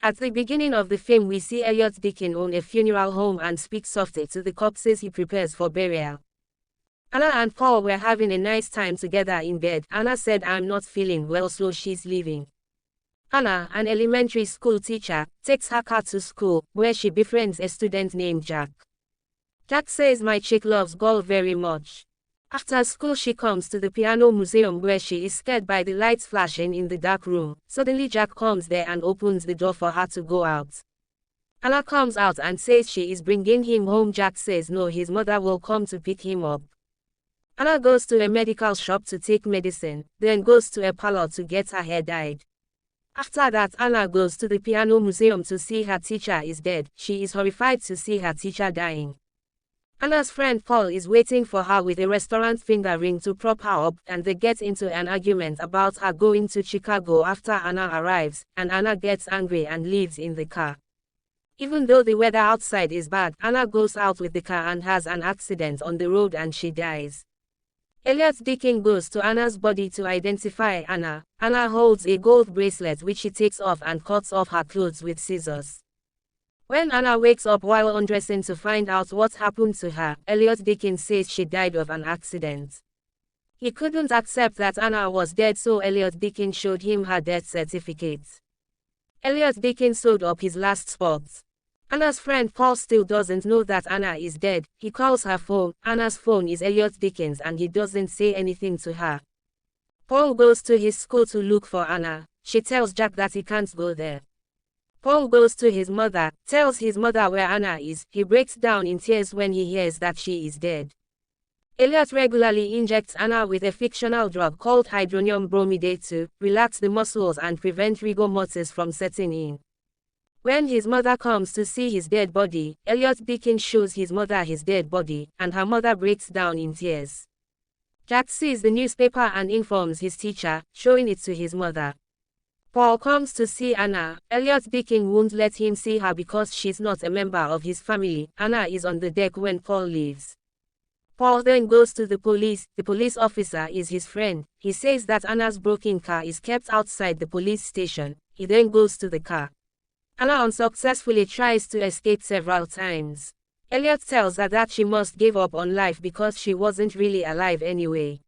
At the beginning of the film we see Elliot Deakin own a funeral home and speak softly to the corpses he prepares for burial. Anna and Paul were having a nice time together in bed. Anna said, "I'm not feeling well, so she's leaving." Anna, an elementary school teacher, takes her car to school, where she befriends a student named Jack. Jack says my chick loves golf very much. After school she comes to the piano museum where she is scared by the lights flashing in the dark room. Suddenly Jack comes there and opens the door for her to go out. Anna comes out and says she is bringing him home. Jack says no, his mother will come to pick him up. Anna goes to a medical shop to take medicine, then goes to a parlor to get her hair dyed. After that Anna goes to the piano museum to see her teacher is dead. She is horrified to see her teacher dying. Anna's friend Paul is waiting for her with a restaurant finger ring to prop her up, and they get into an argument about her going to Chicago after Anna arrives, and Anna gets angry and leaves in the car. Even though the weather outside is bad, Anna goes out with the car and has an accident on the road and she dies. Elliot Deakin goes to Anna's body to identify Anna. Anna holds a gold bracelet which she takes off and cuts off her clothes with scissors. When Anna wakes up while undressing to find out what happened to her, Elliot Deakin says she died of an accident. He couldn't accept that Anna was dead, so Elliot Deakin showed him her death certificate. Elliot Deakin sewed up his last spots. Anna's friend Paul still doesn't know that Anna is dead. He calls her phone. Anna's phone is Elliot Deakin's and he doesn't say anything to her. Paul goes to his school to look for Anna. She tells Jack that he can't go there. Paul goes to his mother, tells his mother where Anna is. He breaks down in tears when he hears that she is dead. Elliot regularly injects Anna with a fictional drug called hydronium bromide to relax the muscles and prevent rigor mortis from setting in. When his mother comes to see his dead body, Elliot Deakin shows his mother his dead body, and her mother breaks down in tears. Jack sees the newspaper and informs his teacher, showing it to his mother. Paul comes to see Anna. Elliot Deakin won't let him see her because she's not a member of his family. Anna is on the deck when Paul leaves. Paul then goes to the police. The police officer is his friend. He says that Anna's broken car is kept outside the police station. He then goes to the car. Anna unsuccessfully tries to escape several times. Elliot tells her that she must give up on life because she wasn't really alive anyway.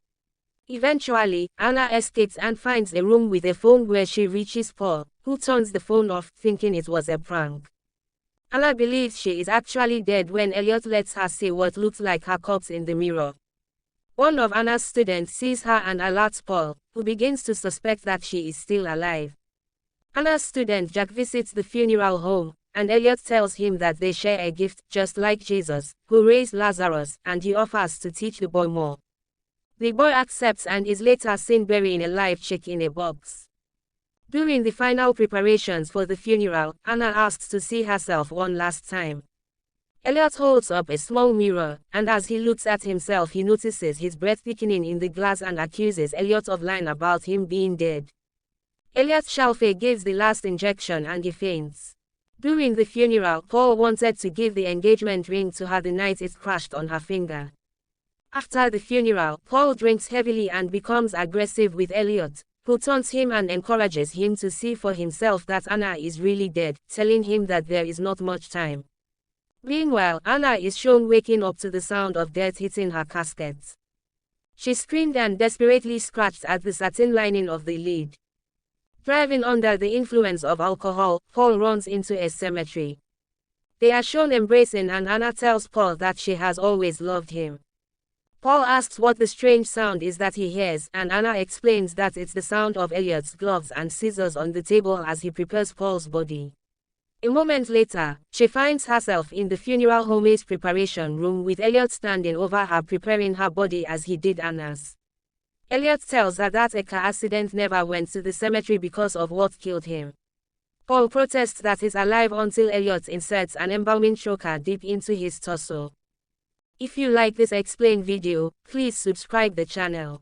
Eventually, Anna escapes and finds a room with a phone where she reaches Paul, who turns the phone off, thinking it was a prank. Anna believes she is actually dead when Elliot lets her see what looks like her corpse in the mirror. One of Anna's students sees her and alerts Paul, who begins to suspect that she is still alive. Anna's student Jack visits the funeral home, and Elliot tells him that they share a gift, just like Jesus, who raised Lazarus, and he offers to teach the boy more. The boy accepts and is later seen burying a live chick in a box. During the final preparations for the funeral, Anna asks to see herself one last time. Elliot holds up a small mirror, and as he looks at himself he notices his breath thickening in the glass and accuses Elliot of lying about him being dead. Elliot Shalfie gives the last injection and he faints. During the funeral, Paul wanted to give the engagement ring to her the night it crashed on her finger. After the funeral, Paul drinks heavily and becomes aggressive with Elliot, who taunts him and encourages him to see for himself that Anna is really dead, telling him that there is not much time. Meanwhile, Anna is shown waking up to the sound of death hitting her casket. She screamed and desperately scratched at the satin lining of the lid. Driving under the influence of alcohol, Paul runs into a cemetery. They are shown embracing and Anna tells Paul that she has always loved him. Paul asks what the strange sound is that he hears, and Anna explains that it's the sound of Elliot's gloves and scissors on the table as he prepares Paul's body. A moment later, she finds herself in the funeral home's preparation room with Elliot standing over her preparing her body as he did Anna's. Elliot tells her that a car accident never went to the cemetery because of what killed him. Paul protests that he's alive until Elliot inserts an embalming choker deep into his torso. If you like this explained video, please subscribe the channel.